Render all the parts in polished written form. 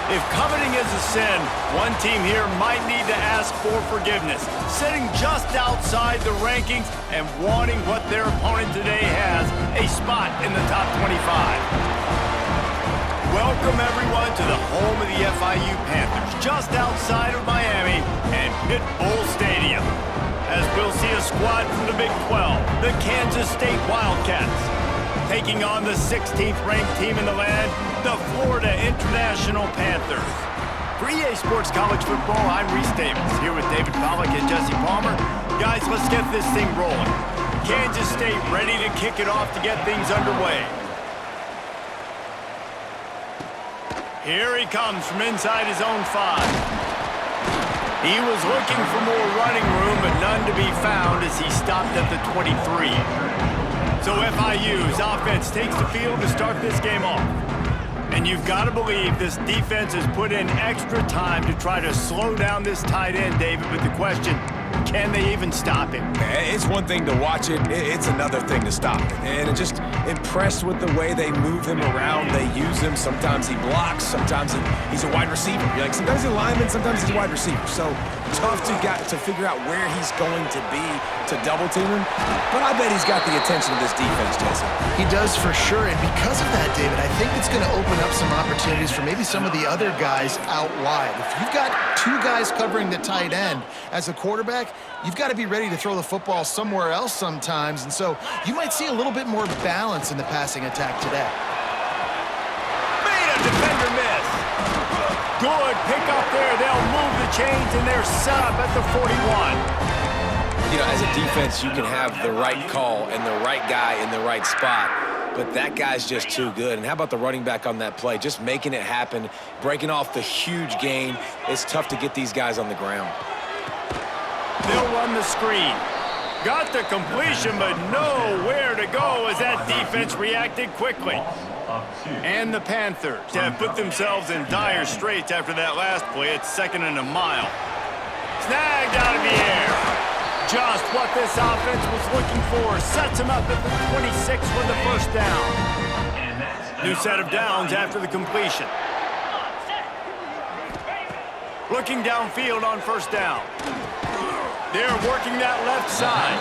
If coveting is a sin, one team here might need to ask for forgiveness, sitting just outside the rankings and wanting what their opponent today has, a spot in the top 25. Welcome, everyone, to the home of the FIU Panthers, just outside of Miami and Pit Bull Stadium. As we'll see a squad from the Big 12, the Kansas State Wildcats, taking on the 16th ranked team in the land, the Florida International Panthers. For EA Sports College Football, I'm Reese Davis, here with David Pollack and Jesse Palmer. Guys, let's get this thing rolling. Kansas State ready to kick it off to get things underway. Here he comes from inside his own 5. He was looking for more running room, but none to be found as he stopped at the 23. So FIU's offense takes the field to start this game off. And you've got to believe this defense has put in extra time to try to slow down this tight end, David. But the question, can they even stop him? It's one thing to watch it. It's another thing to stop it. And I'm just impressed with the way they move him around. They use him. Sometimes he blocks. Sometimes he's a wide receiver. Like sometimes he's a lineman. Sometimes he's a wide receiver. So tough to figure out where he's going to be to double team him. But I bet he's got the attention of this defense, Jesse. He does for sure. And because of that, David, I think it's going to open up some opportunities for maybe some of the other guys out wide. If you've got 2 guys covering the tight end as a quarterback, you've got to be ready to throw the football somewhere else sometimes. And so you might see a little bit more balance in the passing attack today. Made a defender miss. Good pick up there. They'll move the chains, and they're set up at the 41. You know, as a defense, you can have the right call and the right guy in the right spot, but that guy's just too good. And how about the running back on that play? Just making it happen, breaking off the huge gain. It's tough to get these guys on the ground. They'll run the screen. Got the completion, but nowhere to go as that defense reacted quickly. And the Panthers have put themselves in dire straits after that last play. It's 2nd and a mile. Snagged out of the air. Just what this offense was looking for. Sets him up at the 26 for the first down. New set of downs after the completion. Looking downfield on first down. They're working that left side.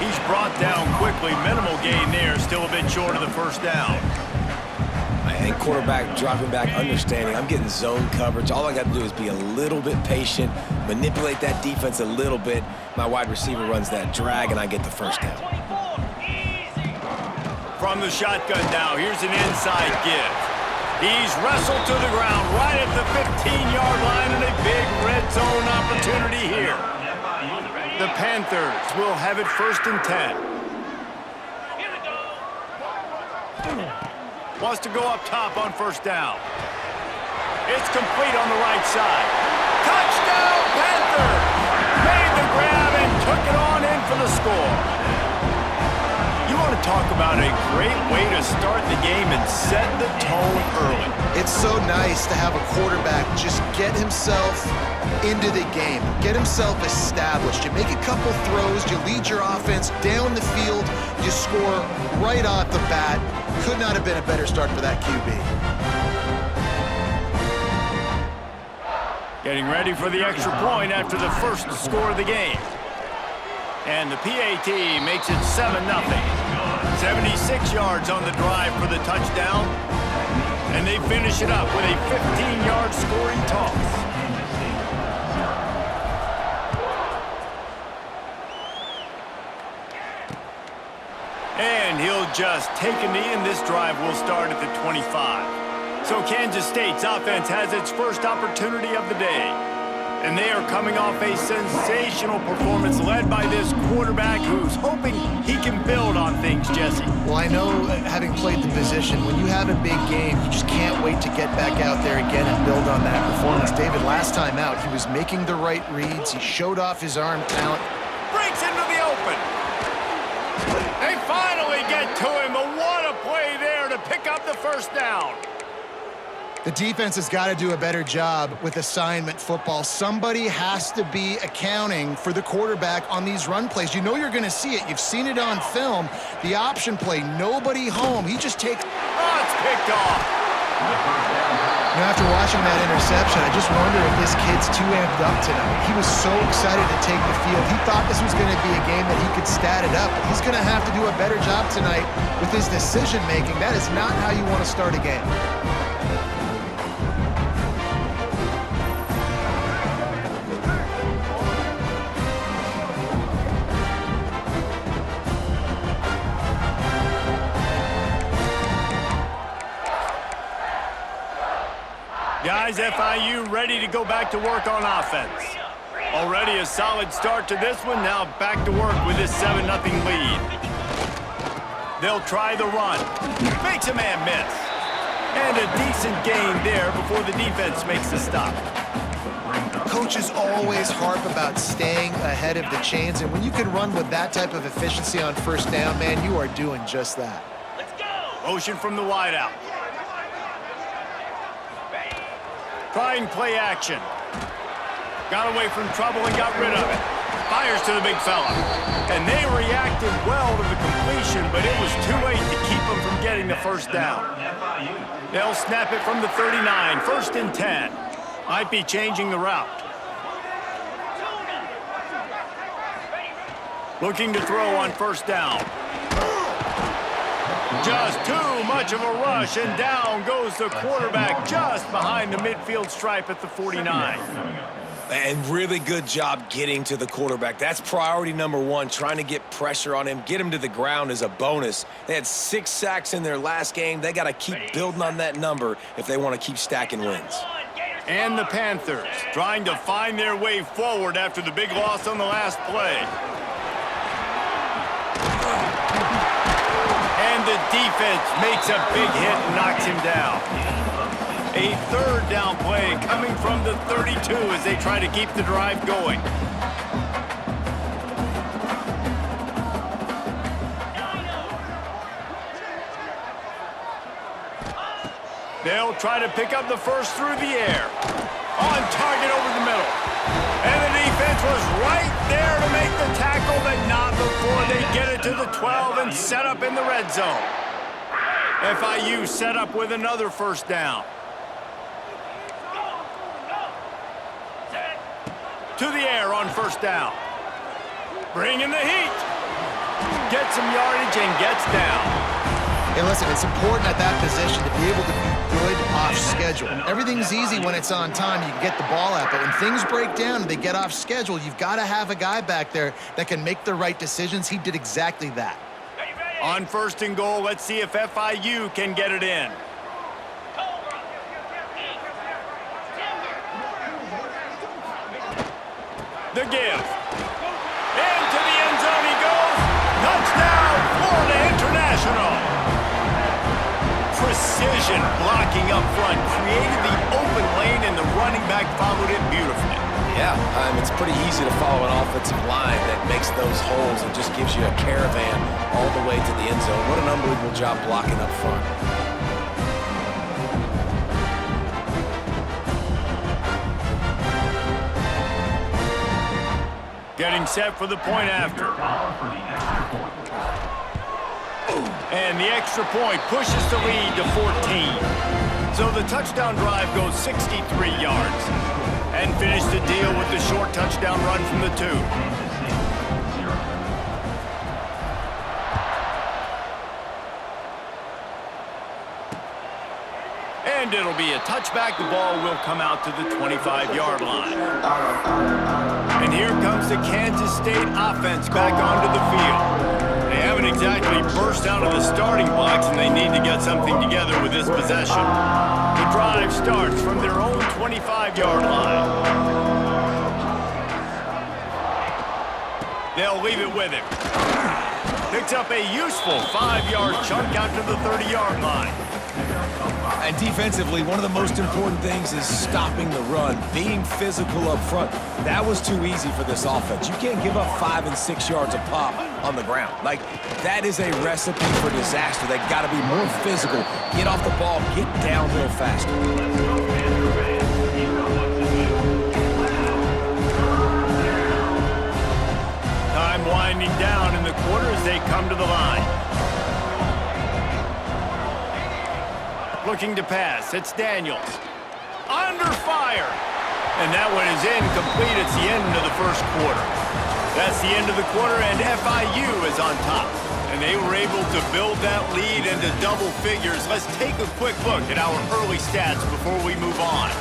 He's brought down quickly. Minimal gain there. Still a bit short of the first down. And quarterback dropping back, understanding I'm getting zone coverage. All I got to do is be a little bit patient, manipulate that defense a little bit. My wide receiver runs that drag, and I get the first down. From the shotgun now, here's an inside give. He's wrestled to the ground right at the 15-yard line, and a big red zone opportunity here. The Panthers will have it 1st and 10. Wants to go up top on first down. It's complete on the right side. Touchdown, Panthers! Made the grab and took it on in for the score. You want to talk about a great way to start the game and set the tone early. It's so nice to have a quarterback just get himself into the game, get himself established. You make a couple throws, you lead your offense down the field, you score right off the bat. Could not have been a better start for that QB. Getting ready for the extra point after the first score of the game. And the PAT makes it 7-0. 76 yards on the drive for the touchdown. And they finish it up with a 15-yard scoring toss. And he'll just take a knee, and this drive will start at the 25. So Kansas State's offense has its first opportunity of the day. And they are coming off a sensational performance led by this quarterback who's hoping he can build on things, Jesse. Well, I know, having played the position, when you have a big game, you just can't wait to get back out there again and build on that performance. David, last time out, he was making the right reads. He showed off his arm talent. Breaks into the open. They finally get to him, but what a play there to pick up the first down. The defense has got to do a better job with assignment football. Somebody has to be accounting for the quarterback on these run plays. You know you're going to see it. You've seen it on film. The option play, nobody home. He just takes... Oh, it's picked off. You know, after watching that interception, I just wonder if this kid's too amped up tonight. He was so excited to take the field. He thought this was going to be a game that he could stat it up, but he's going to have to do a better job tonight with his decision-making. That is not how you want to start a game. Guys, FIU ready to go back to work on offense. Already a solid start to this one. Now back to work with this 7-0 lead. They'll try the run. Makes a man miss. And a decent gain there before the defense makes the stop. Coaches always harp about staying ahead of the chains, and when you can run with that type of efficiency on first down, man, you are doing just that. Let's go! Motion from the wideout. Trying play action. Got away from trouble and got rid of it. Fires to the big fella. And they reacted well to the completion, but it was too late to keep them from getting the first down. They'll snap it from the 39, 1st and 10. Might be changing the route. Looking to throw on first down. Just too much of a rush, and down goes the quarterback just behind the midfield stripe at the 49. And really good job getting to the quarterback. That's priority number one, trying to get pressure on him. Get him to the ground is a bonus. They had 6 sacks in their last game. They got to keep building on that number if they want to keep stacking wins. And the Panthers trying to find their way forward after the big loss on the last play. And the defense makes a big hit and knocks him down. A 3rd down play coming from the 32 as they try to keep the drive going. They'll try to pick up the first through the air. On target over the middle. And the defense was right there to make the tackle, but not before they get it to the 12 and set up in the red zone. FIU set up with another first down. To the air on first down. Bringing the heat. Gets some yardage and gets down. Hey, listen, it's important at that position to be able to be good off schedule. Everything's easy when it's on time. You can get the ball out, but when things break down and they get off schedule, you've got to have a guy back there that can make the right decisions. He did exactly that. On 1st and goal, let's see if FIU can get it in. The give. Into the end zone he goes. Touchdown, Florida International. Precision blocking up front created the open lane, and the running back followed it beautifully. Yeah, it's pretty easy to follow an offensive line that makes those holes and just gives you a caravan all the way to the end zone. What an unbelievable job blocking up front. Getting set for the point after. And the extra point pushes the lead to 14. So the touchdown drive goes 63 yards. And finish the deal with the short touchdown run from the 2. And it'll be a touchback. The ball will come out to the 25-yard line. And here comes the Kansas State offense back onto the field. They haven't exactly burst out of the starting blocks, and they need to get something together with this possession. The drive starts from their own 25-yard line. They'll leave it with him. Picks up a useful 5-yard chunk out to the 30-yard line. And defensively, one of the most important things is stopping the run, being physical up front. That was too easy for this offense. You can't give up 5 and 6 yards a pop on the ground. Like, that is a recipe for disaster. They got to be more physical, get off the ball, get downhill faster. Time winding down in the quarter as they come to the line. Looking to pass. It's Daniels. Under fire. And that one is incomplete. It's the end of the first quarter. That's the end of the quarter, and FIU is on top. And they were able to build that lead into double figures. Let's take a quick look at our early stats before we move on.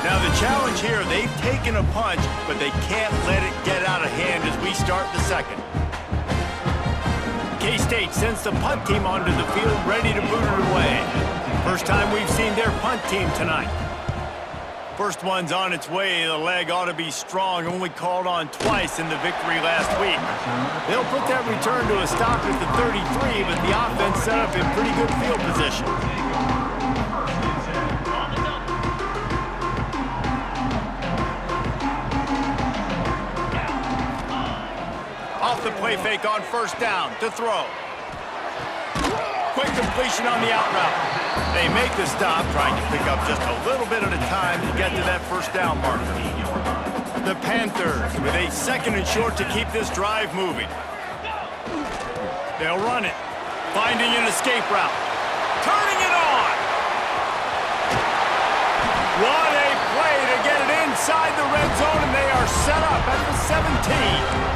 Now the challenge here, they've taken a punch, but they can't let it get out of hand as we start the second. K-State sends the punt team onto the field, ready to boot it away. First time we've seen their punt team tonight. First one's on its way. The leg ought to be strong, only called on twice in the victory last week. They'll put that return to a stop at the 33, but the offense set up in pretty good field position. Off the play fake on first down to throw. Quick completion on the out route. They make the stop, trying to pick up just a little bit at a time to get to that first down marker. The Panthers with a second and short to keep this drive moving. They'll run it, finding an escape route, turning it on. What a play to get it inside the red zone, and they are set up at the 17.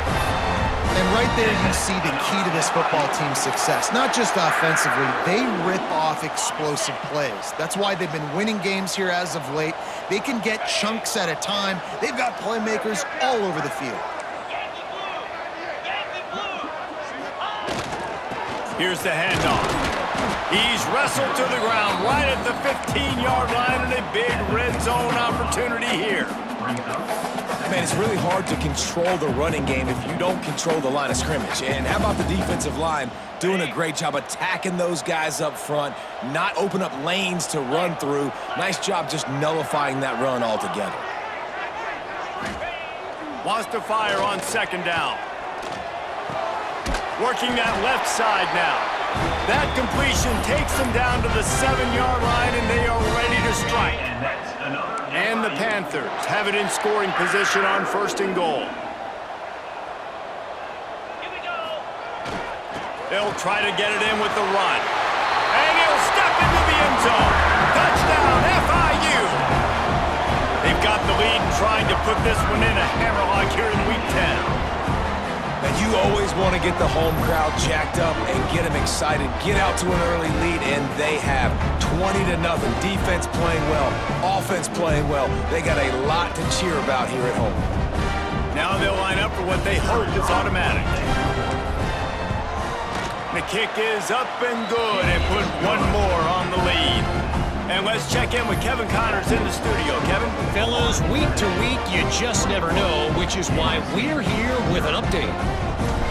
And right there you see the key to this football team's success. Not just offensively, they rip off explosive plays. That's why they've been winning games here as of late. They can get chunks at a time. They've got playmakers all over the field. Here's the handoff. He's wrestled to the ground right at the 15-yard line, and a big red zone opportunity here. Man, it's really hard to control the running game if you don't control the line of scrimmage. And how about the defensive line doing a great job attacking those guys up front, not open up lanes to run through. Nice job just nullifying that run altogether. Wants to fire on second down. Working that left side now. That completion takes them down to the 7-yard line, and they are ready to strike. And the Panthers have it in scoring position on first and goal. They'll try to get it in with the run. And he'll step into the end zone. Touchdown, FIU! They've got the lead and trying to put this one in a hammerlock here in Week 10. Now, you always want to get the home crowd jacked up and get them excited. Get out to an early lead, and they have 20-0. Defense playing well, offense playing well. They got a lot to cheer about here at home. Now they'll line up for what they hope is automatic. The kick is up and good, and put one more on the lead. And let's check in with Kevin Connors in the studio. Kevin? Fellas, week to week, you just never know, which is why we're here with an update.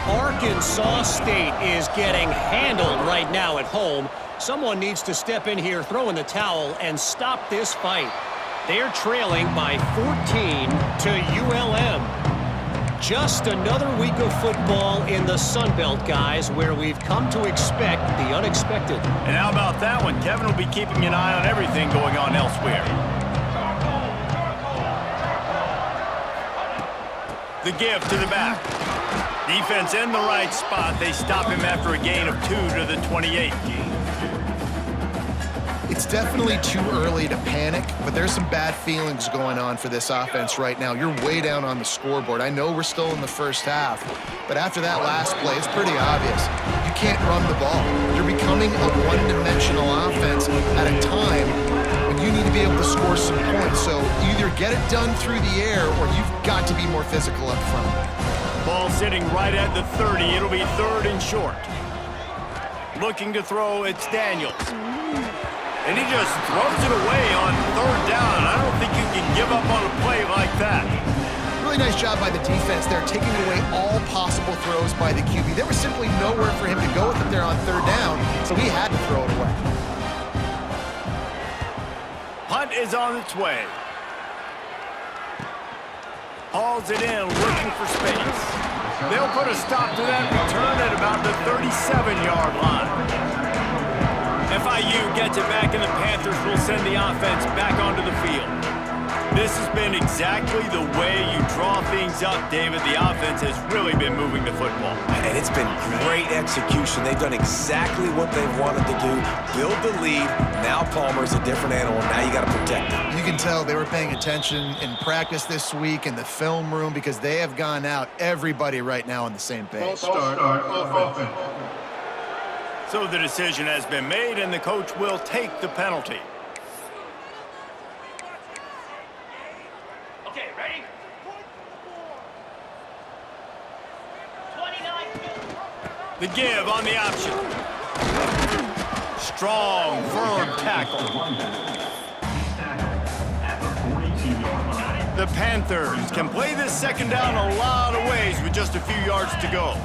Arkansas State is getting handled right now at home. Someone needs to step in here, throw in the towel, and stop this fight. They're trailing by 14 to ULM. Just another week of football in the Sun Belt, guys, where we've come to expect the unexpected. And how about that one? Kevin will be keeping an eye on everything going on elsewhere. The give to the back. Defense in the right spot. They stop him after a gain of 2 to the 28. It's definitely too early to panic, but there's some bad feelings going on for this offense right now. You're way down on the scoreboard. I know we're still in the first half, but after that last play, it's pretty obvious. You can't run the ball. You're becoming a one-dimensional offense at a time when you need to be able to score some points. So either get it done through the air or you've got to be more physical up front. Ball sitting right at the 30. It'll be third and short. Looking to throw, it's Daniels. And he just throws it away on third down. I don't think you can give up on a play like that. Really nice job by the defense there, taking away all possible throws by the QB. There was simply nowhere for him to go with it there on third down, so he had to throw it away. Punt is on its way. Hauls it in, looking for space. They'll put a stop to that return at about the 37-yard line. FIU gets it back, and the Panthers will send the offense back onto the field. This has been exactly the way you draw things up, David. The offense has really been moving the football. And it's been great execution. They've done exactly what they've wanted to do. Build the lead. Now Palmer's a different animal. Now you got to protect him. You can tell they were paying attention in practice this week in the film room because they have gone out, everybody right now on the same page. Start offense. So the decision has been made, and the coach will take the penalty. Okay, ready? 29. The give on the option. Strong, firm tackle. The Panthers can play this second down a lot of ways with just a few yards to go.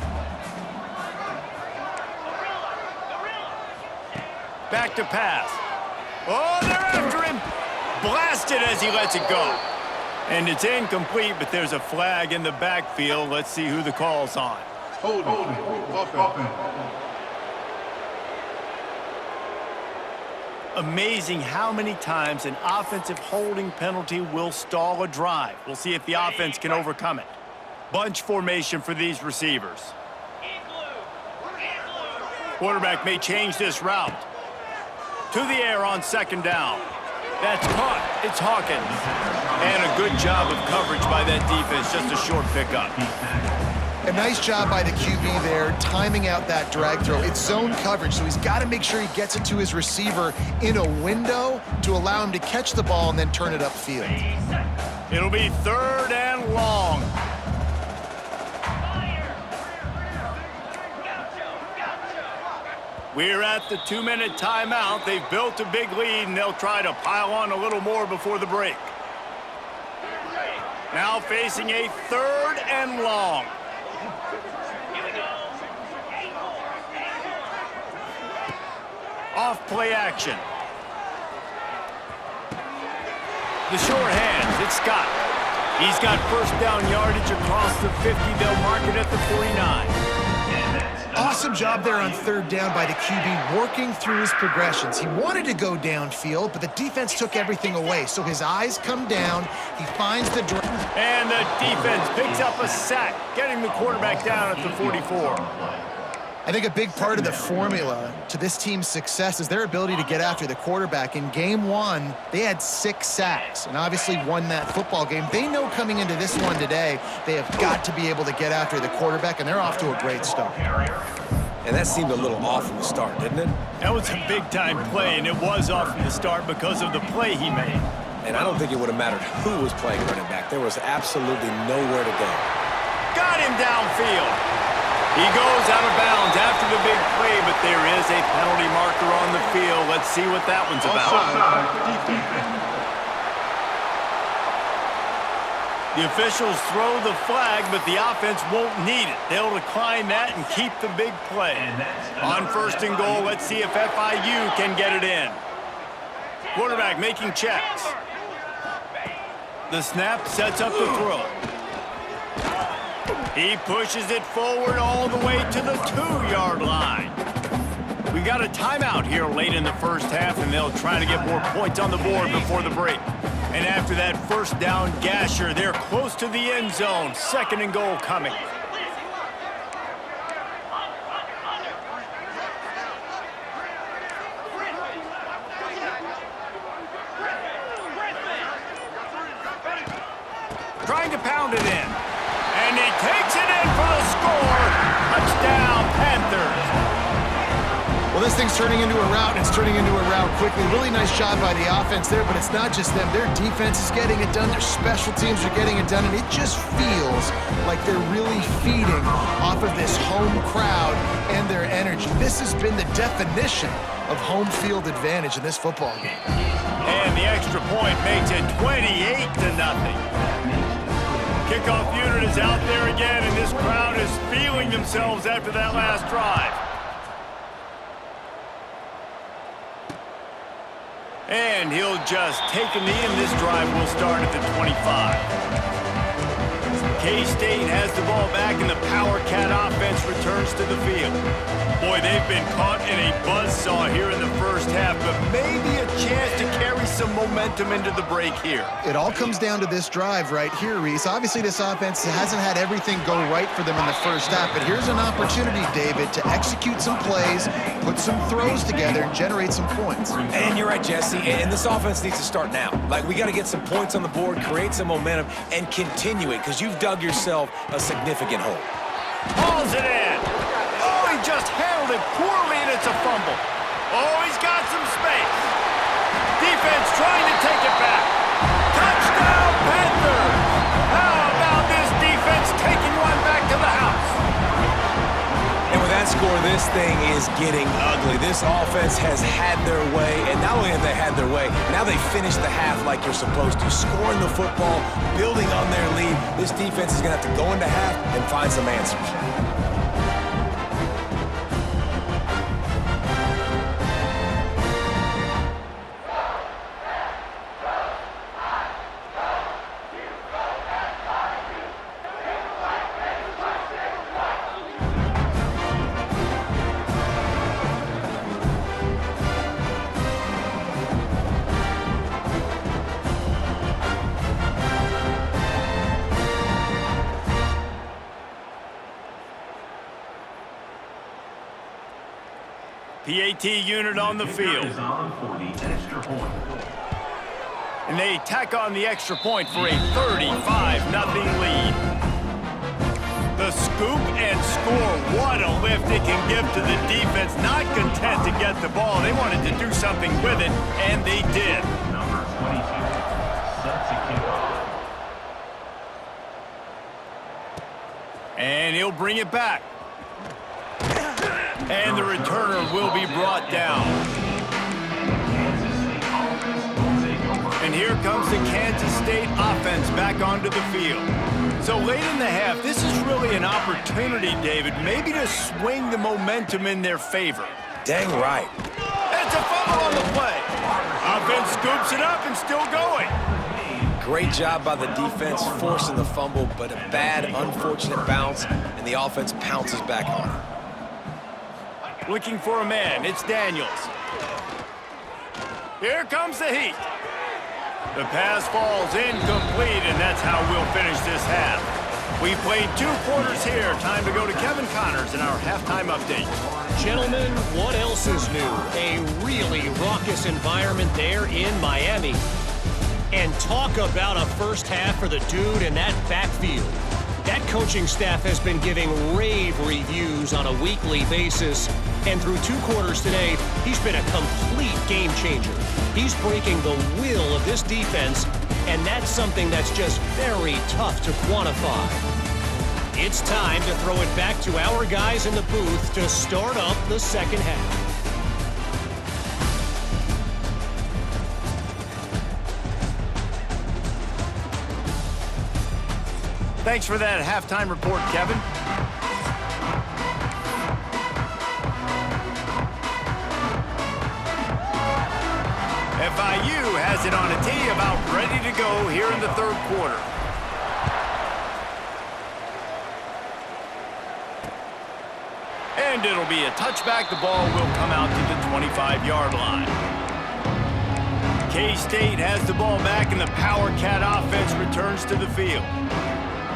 Back to pass. Oh, they're after him. Blasted as he lets it go. And it's incomplete, but there's a flag in the backfield. Let's see who the call's on. Holding. Offense. Amazing how many times an offensive holding penalty will stall a drive. We'll see if the offense can overcome it. Bunch formation for these receivers. Quarterback may change this route. To the air on second down. That's caught. It's Hawkins. And a good job of coverage by that defense. Just a short pickup. A nice job by the QB there, timing out that drag throw. It's zone coverage, so he's got to make sure he gets it to his receiver in a window to allow him to catch the ball and then turn it upfield. It'll be 3rd and long. We're at the 2-minute timeout. They've built a big lead, and they'll try to pile on a little more before the break. Now facing a 3rd and long. Off play action. The short hands, it's Scott. He's got first down yardage across the 50. They'll mark it at the 49. Awesome job there on 3rd down by the QB, working through his progressions. He wanted to go downfield, but the defense took everything away. So his eyes come down, he finds the drop. And the defense picks up a sack, getting the quarterback down at the 44. I think a big part of the formula to this team's success is their ability to get after the quarterback. In game 1, they had 6 sacks and obviously won that football game. They know coming into this one today, they have got to be able to get after the quarterback, and they're off to a great start. And that seemed a little off from the start, didn't it? That was a big-time play, and it was off from the start because of the play he made. And I don't think it would have mattered who was playing running back. There was absolutely nowhere to go. Got him downfield. He goes out of bounds after the big play, but there is a penalty marker on the field. Let's see what that one's about. The officials throw the flag, but the offense won't need it. They'll decline that and keep the big play. On 1st and goal, let's see if FIU can get it in. Quarterback making checks. The snap sets up the throw. He pushes it forward all the way to the 2-yard line. We got a timeout here late in the first half, and they'll try to get more points on the board before the break. And after that first down gasher, they're close to the end zone. 2nd and goal coming. Trying to pound it in. And he takes it in for the score. Touchdown, Panthers. Well, this thing's turning into a rout, and it's turning into a rout quickly. Really nice job by the offense there, but it's not just them. Their defense is getting it done. Their special teams are getting it done, and it just feels like they're really feeding off of this home crowd and their energy. This has been the definition of home field advantage in this football game. And the extra point makes it 28-0. Kickoff unit is out there again, and this crowd is feeling themselves after that last drive. And he'll just take a knee, and this drive will start at the 25. K-State has the ball back, and the Power Cat offense returns to the field. Boy, they've been caught in a buzzsaw here in the first half, but maybe a chance to carry some momentum into the break here. It all comes down to this drive right here, Reese. Obviously, this offense hasn't had everything go right for them in the first half, but here's an opportunity, David, to execute some plays, put some throws together, and generate some points. And you're right, Jesse, and this offense needs to start now. Like, we got to get some points on the board, create some momentum, and continue it, because you've dug yourself a significant hole. Hauls it in. Oh, he just handled it poorly, and it's a fumble. Oh, he's got some space. Defense trying to take it back. Touchdown, Panthers! How about this defense taking one back to the house? And with that score, this thing is getting ugly. This offense has had their way, and not only have they had their way, now they finish the half like you're supposed to, scoring the football, building on their lead. This defense is going to have to go into half and find some answers. PAT unit on the field. And they tack on the extra point for a 35-0 lead. The scoop and score. What a lift it can give to the defense. Not content to get the ball. They wanted to do something with it, and they did. Number 22 sets a kickoff. And he'll bring it back. And the returner will be brought down. And here comes the Kansas State offense back onto the field. So late in the half, this is really an opportunity, David, maybe to swing the momentum in their favor. Dang right. It's a fumble on the play. Offense scoops it up and still going. Great job by the defense forcing the fumble, but a bad, unfortunate bounce, and the offense pounces back on it. Looking for a man, it's Daniels. Here comes the heat. The pass falls incomplete, and that's how we'll finish this half. We've played 2 quarters here. Time to go to Kevin Connors in our halftime update. Gentlemen, what else is new? A really raucous environment there in Miami. And talk about a first half for the dude in that backfield. That coaching staff has been giving rave reviews on a weekly basis. And through 2 quarters today, he's been a complete game changer. He's breaking the will of this defense, and that's something that's just very tough to quantify. It's time to throw it back to our guys in the booth to start up the second half. Thanks for that halftime report, Kevin. FIU has it on a tee, about ready to go here in the 3rd quarter. And it'll be a touchback. The ball will come out to the 25-yard line. K-State has the ball back, and the Power Cat offense returns to the field.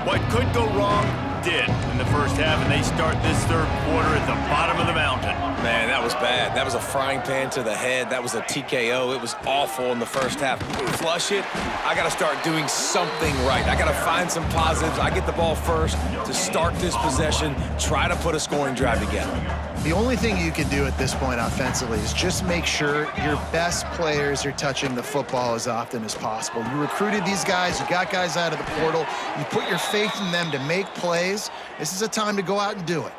What could go wrong did in the first half, and they start this 3rd quarter at the bottom of the mountain. Man, that was bad. That was a frying pan to the head. That was a TKO. It was awful in the first half. Flush it. I got to start doing something right. I got to find some positives. I get the ball first to start this possession, try to put a scoring drive together. The only thing you can do at this point offensively is just make sure your best players are touching the football as often as possible. You recruited these guys. You got guys out of the portal. You put your faith in them to make plays. This is a time to go out and do it.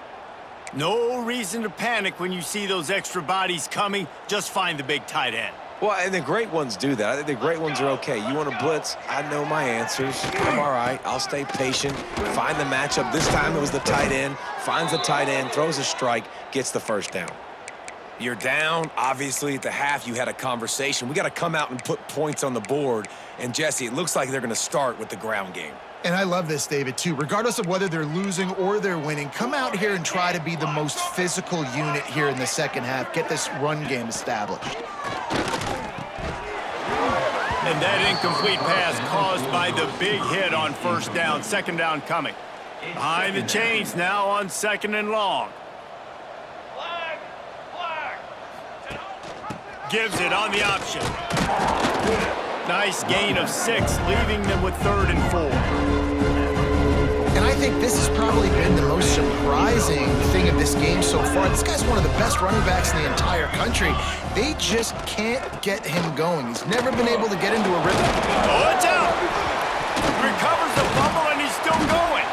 No reason to panic when you see those extra bodies coming. Just find the big tight end. Well, and the great ones do that. I think the great ones are okay. You want to blitz? I know my answers. I'm all right. I'll stay patient. Find the matchup. This time it was the tight end. Finds the tight end, throws a strike, gets the first down. You're down. Obviously, at the half, you had a conversation. We got to come out and put points on the board. And, Jesse, it looks like they're going to start with the ground game. And I love this, David, too. Regardless of whether they're losing or they're winning, come out here and try to be the most physical unit here in the second half. Get this run game established. And that incomplete pass caused by the big hit on first down. Second down coming. Behind the chains now on 2nd and long. Gives it on the option. Nice gain of 6, leaving them with 3rd and 4. And I think this has probably been the most surprising thing of this game so far. This guy's one of the best running backs in the entire country. They just can't get him going. He's never been able to get into a rhythm. Oh, it's out! Recovers the fumble, and he's still going.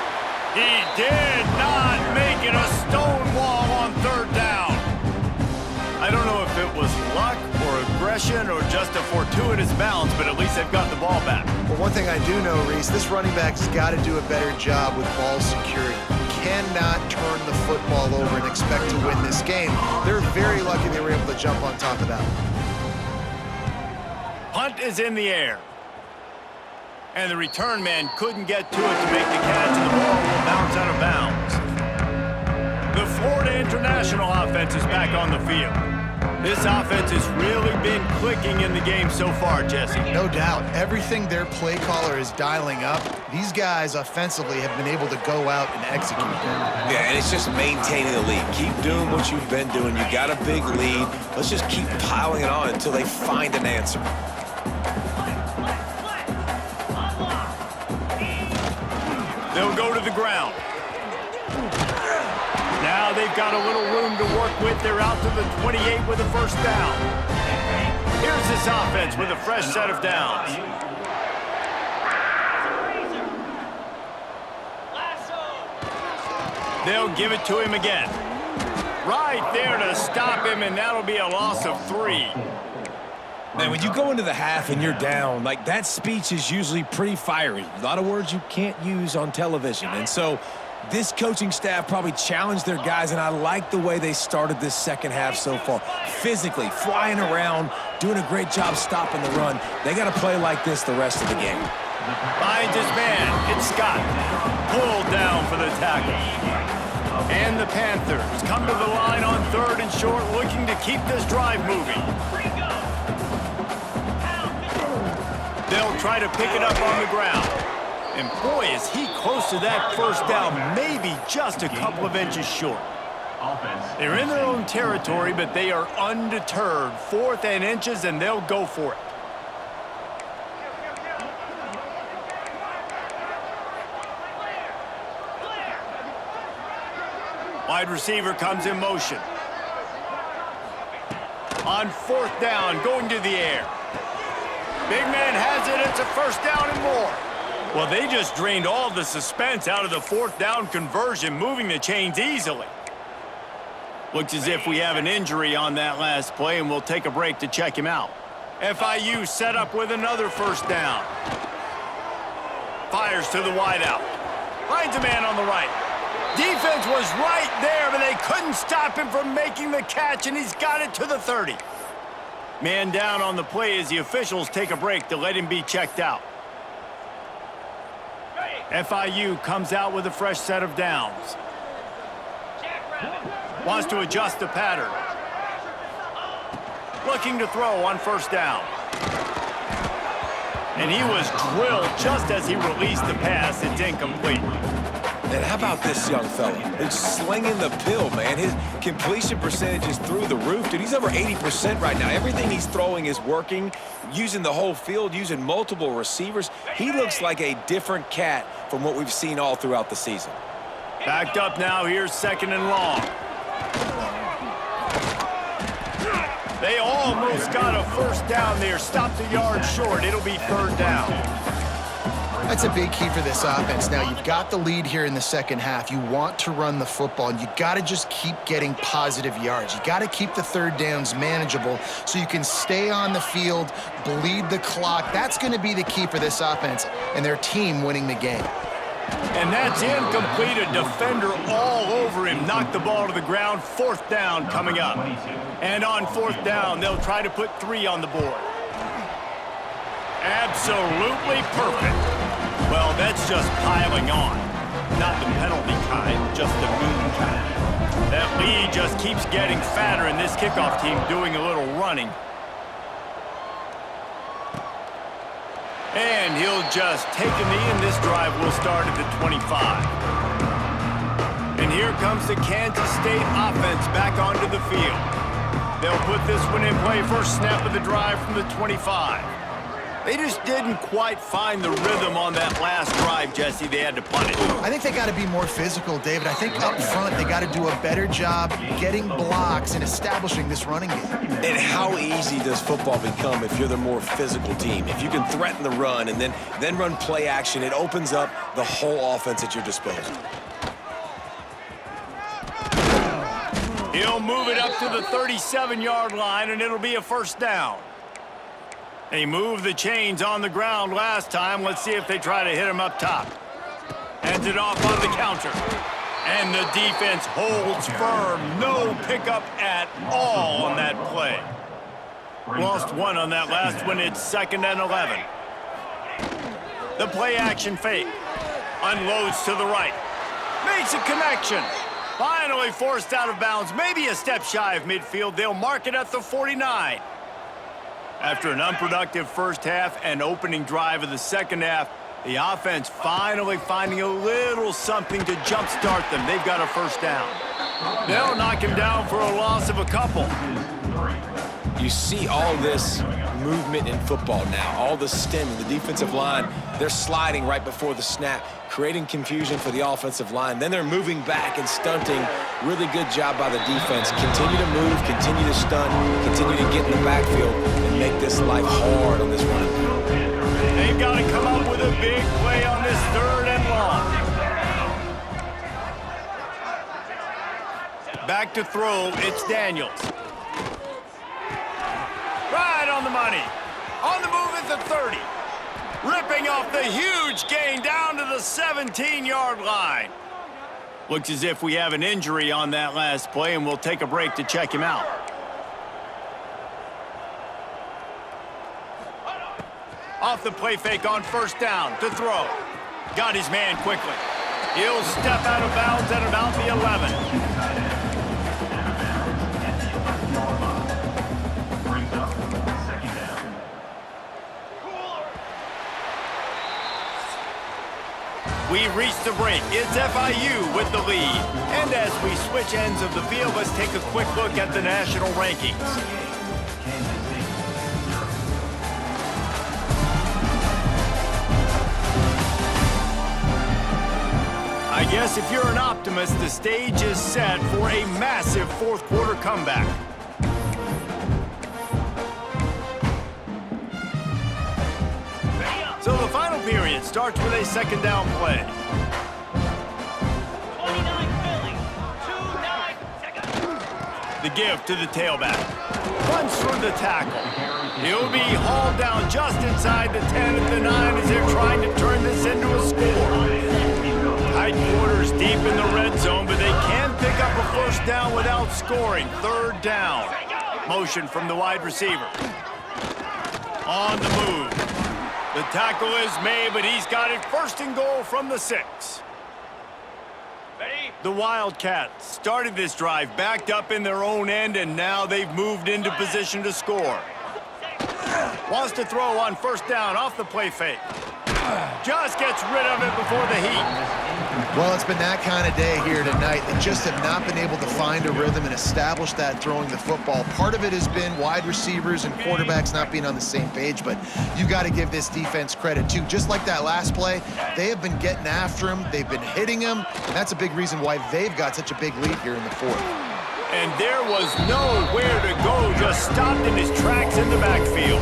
He did not make it a stone wall on 3rd down. I don't know if it was luck or aggression or just a fortuitous bounce, but at least they've got the ball back. Well, one thing I do know, Reese, this running back has got to do a better job with ball security. Cannot turn the football over and expect to win this game. They're very lucky they were able to jump on top of that. Punt is in the air. And the return man couldn't get to it to make the catch, and the ball will bounce out of bounds. The Florida International offense is back on the field. This offense has really been clicking in the game so far, Jesse. No doubt. Everything their play caller is dialing up, these guys offensively have been able to go out and execute. Yeah, and it's just maintaining the lead. Keep doing what you've been doing. You got a big lead. Let's just keep piling it on until they find an answer. They'll go to the ground. Now they've got a little room to work with. They're out to the 28 with a first down. Here's this offense with a fresh set of downs. They'll give it to him again. Right there to stop him, and that'll be a loss of 3. Man, when you go into the half and you're down, like, that speech is usually pretty fiery. A lot of words you can't use on television. And so this coaching staff probably challenged their guys, and I like the way they started this second half so far. Physically, flying around, doing a great job stopping the run. They got to play like this the rest of the game. Finds his man. It's Scott. Pulled down for the tackle. And the Panthers come to the line on 3rd and short, looking to keep this drive moving. They'll try to pick it up on the ground. And boy, is he close to that first down, maybe just a couple of inches short. They're in their own territory, but they are undeterred. 4th and inches, and they'll go for it. Wide receiver comes in motion. On 4th down, going to the air. Big man has it. It's a first down and more. Well, they just drained all the suspense out of the 4th down conversion, moving the chains easily. Looks as if we have an injury on that last play, and we'll take a break to check him out. FIU set up with another first down. Fires to the wideout. Finds a man on the right. Defense was right there, but they couldn't stop him from making the catch, and he's got it to the 30. Man down on the play as the officials take a break to let him be checked out. FIU comes out with a fresh set of downs. Wants to adjust the pattern. Looking to throw on first down. And he was drilled just as he released the pass. It's incomplete. And how about this young fella? He's slinging the pill, man. His completion percentage is through the roof. Dude, he's over 80% right now. Everything he's throwing is working, using the whole field, using multiple receivers. He looks like a different cat from what we've seen all throughout the season. Backed up now. Here's 2nd and long. They almost got a first down there. Stopped a yard short. It'll be 3rd down. That's a big key for this offense. Now, you've got the lead here in the second half. You want to run the football, and you got to just keep getting positive yards. You got to keep the 3rd downs manageable so you can stay on the field, bleed the clock. That's going to be the key for this offense and their team winning the game. And that's incomplete. A defender all over him. Knocked the ball to the ground. 4th down coming up. And on 4th down, they'll try to put 3 on the board. Absolutely perfect. Well, Now that's just piling on. Not the penalty kind, just the mean kind. That lead just keeps getting fatter, and this kickoff team doing a little running. And he'll just take a knee, and this drive will start at the 25. And here comes the Kansas State offense back onto the field. They'll put this one in play, first snap of the drive from the 25. They just didn't quite find the rhythm on that last drive, Jesse. They had to punt it. I think they got to be more physical, David. I think up front they got to do a better job getting blocks and establishing this running game. And how easy does football become if you're the more physical team? If you can threaten the run and then run play action, it opens up the whole offense at your disposal. He'll move it up to the 37-yard line, and it'll be a first down. They moved the chains on the ground last time. Let's see if they try to hit him up top. Hands it off on the counter. And the defense holds firm. No pickup at all on that play. Lost one on that last one. It's 2nd and 11. The play action fake. Unloads to the right. Makes a connection. Finally forced out of bounds. Maybe a step shy of midfield. They'll mark it at the 49. After an unproductive first half and opening drive of the second half, the offense finally finding a little something to jumpstart them. They've got a first down. They'll knock him down for a loss of a couple. You see all this movement in football now, all the stemming, the defensive line, they're sliding right before the snap, creating confusion for the offensive line. Then they're moving back and stunting. Really good job by the defense. Continue to move, continue to stunt, continue to get in the backfield and make this life hard on this running back. They've got to come up with a big play on this 3rd and long. Back to throw, it's Daniels. Right on the money. On the move at the 30. Ripping off the huge gain down to the 17-yard line. Looks as if we have an injury on that last play, and we'll take a break to check him out. Off the play fake on first down to throw. Got his man quickly. He'll step out of bounds at about the 11. We've reached the break. It's FIU with the lead. And as we switch ends of the field, let's take a quick look at the national rankings. I guess if you're an optimist, the stage is set for a massive fourth quarter comeback. So the final period starts with a second down play. 29 Philly, 2-9, second. The give to the tailback. Runs through the tackle. He'll be hauled down just inside the 10 at the 9 as they're trying to turn this into a score. Tight quarters deep in the red zone, but they can pick up a first down without scoring. 3rd down. Motion from the wide receiver. On the move. The tackle is made, but he's got it 1st and goal from the 6. The Wildcats started this drive backed up in their own end, and now they've moved into position to score. Wants to throw on first down off the play fake. Just gets rid of it before the heat. Well, it's been that kind of day here tonight. They just have not been able to find a rhythm and establish that throwing the football. Part of it has been wide receivers and quarterbacks not being on the same page, but you got to give this defense credit too. Just like that last play, they have been getting after him. They've been hitting him, and that's a big reason why they've got such a big lead here in the 4th. And there was nowhere to go, just stopped in his tracks in the backfield.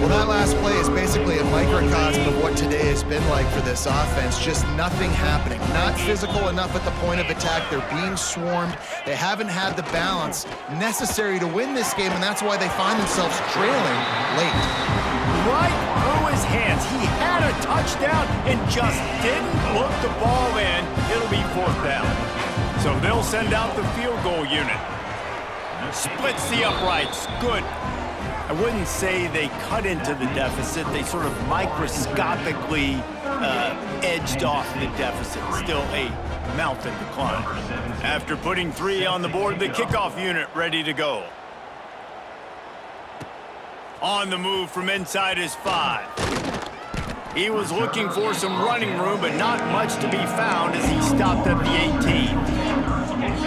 Well, that last play is basically a microcosm of what today has been like for this offense. Just nothing happening. Not physical enough at the point of attack. They're being swarmed. They haven't had the balance necessary to win this game, and that's why they find themselves trailing late. Right through his hands. He had a touchdown and just didn't look the ball in. It'll be 4th down. So they'll send out the field goal unit. Splits the uprights. Good. I wouldn't say they cut into the deficit. They sort of microscopically edged off the deficit. Still a mountain to climb. After putting 3 on the board, the kickoff unit ready to go. On the move from inside his 5. He was looking for some running room, but not much to be found as he stopped at the 18.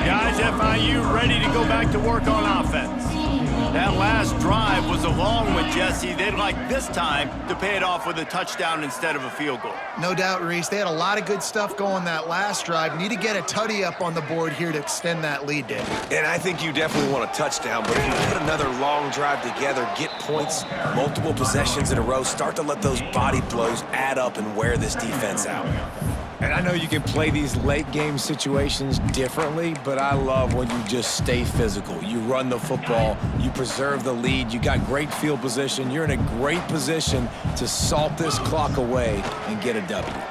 Guys, FIU ready to go back to work on offense. That last drive was a long one, Jesse. They'd like this time to pay it off with a touchdown instead of a field goal. No doubt, Reese. They had a lot of good stuff going that last drive. Need to get a tutty up on the board here to extend that lead, Dave. And I think you definitely want a touchdown, but if you put another long drive together, get points, multiple possessions in a row, start to let those body blows add up and wear this defense out. And I know you can play these late-game situations differently, but I love when you just stay physical. You run the football, you preserve the lead, you got great field position, you're in a great position to salt this clock away and get a W.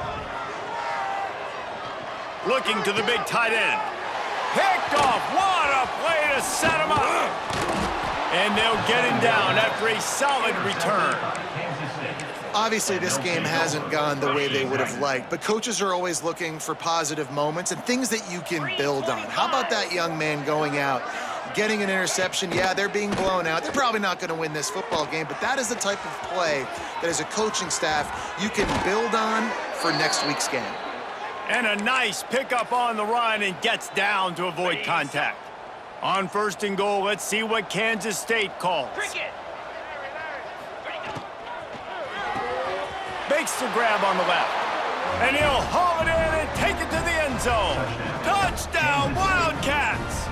Looking to the big tight end. Picked off. What a play to set him up. And they'll get him down after a solid return. Obviously, this game hasn't gone the way they would have liked, but coaches are always looking for positive moments and things that you can build on. How about that young man going out, getting an interception? Yeah, they're being blown out. They're probably not going to win this football game, but that is the type of play that as a coaching staff you can build on for next week's game. And a nice pickup on the run and gets down to avoid contact. On 1st and goal, let's see what Kansas State calls. Makes the grab on the left. And he'll haul it in and take it to the end zone. Touchdown, Wildcats!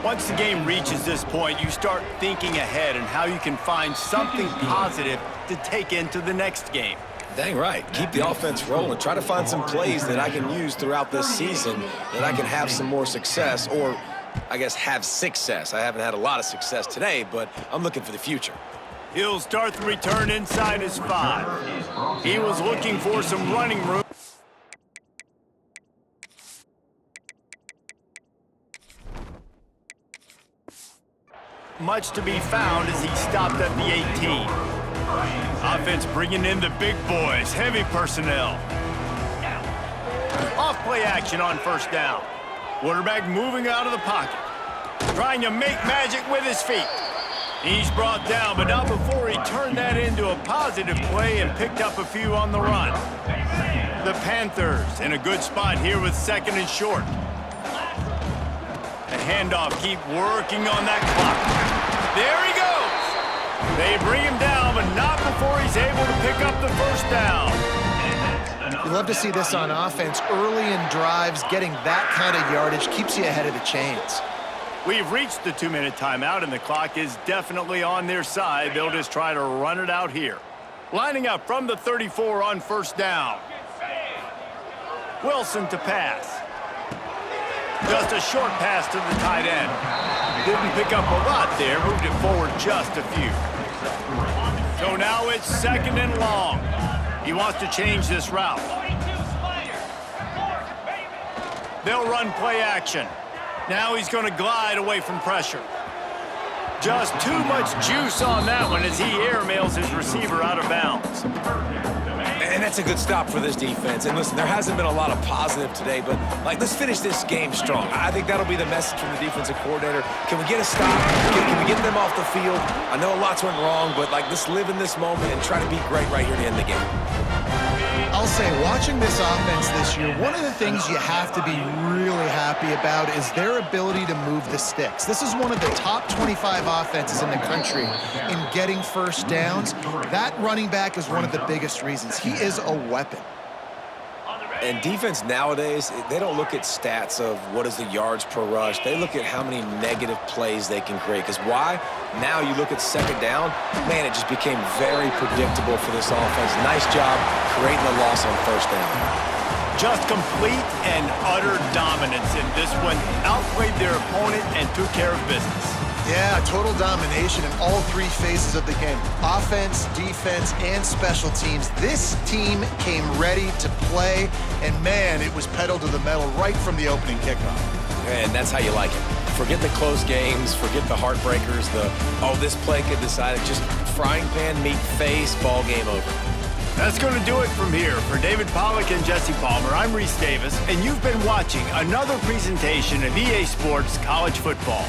Once the game reaches this point, you start thinking ahead and how you can find something positive to take into the next game. Dang right. Keep the offense rolling. Try to find some plays that I can use throughout this season that I can have some more success, or I guess have success. I haven't had a lot of success today, but I'm looking for the future. He'll start the return inside his 5. He was looking for some running room. Much to be found as he stopped at the 18. Offense bringing in the big boys, heavy personnel. Off play action on 1st down. Quarterback moving out of the pocket. Trying to make magic with his feet. He's brought down, but not before he turned that into a positive play and picked up a few on the run. The Panthers in a good spot here with 2nd and short. The handoff, keep working on that clock. There he goes. They bring him down, but not before he's able to pick up the 1st down. You love to see this on offense. Early in drives, getting that kind of yardage keeps you ahead of the chains. We've reached the 2-minute timeout, and the clock is definitely on their side. They'll just try to run it out here. Lining up from the 34 on 1st down. Wilson to pass. Just a short pass to the tight end. Didn't pick up a lot there, moved it forward just a few. So now it's 2nd and long. He wants to change this route. They'll run play action. Now he's going to glide away from pressure. Just too much juice on that one as he airmails his receiver out of bounds. And that's a good stop for this defense. And listen, there hasn't been a lot of positive today, but let's finish this game strong. I think that'll be the message from the defensive coordinator. Can we get a stop? Can we get them off the field? I know lots went wrong, but let's live in this moment and try to be great right here to end the game. I'll say, watching this offense this year, one of the things you have to be really happy about is their ability to move the sticks. This is one of the top 25 offenses in the country in getting 1st downs. That running back is one of the biggest reasons. He is a weapon. And defense nowadays, they don't look at stats of what is the yards per rush. They look at how many negative plays they can create. Because why? Now you look at 2nd down, man, it just became very predictable for this offense. Nice job creating the loss on 1st down. Just complete and utter dominance in this one. Outplayed their opponent and took care of business. Yeah, total domination in all 3 phases of the game. Offense, defense, and special teams. This team came ready to play, and man, it was pedal to the metal right from the opening kickoff. And that's how you like it. Forget the close games, forget the heartbreakers, this play could decide it. Just frying pan, meat face, ball game over. That's going to do it from here. For David Pollack and Jesse Palmer, I'm Reese Davis, and you've been watching another presentation of EA Sports College Football.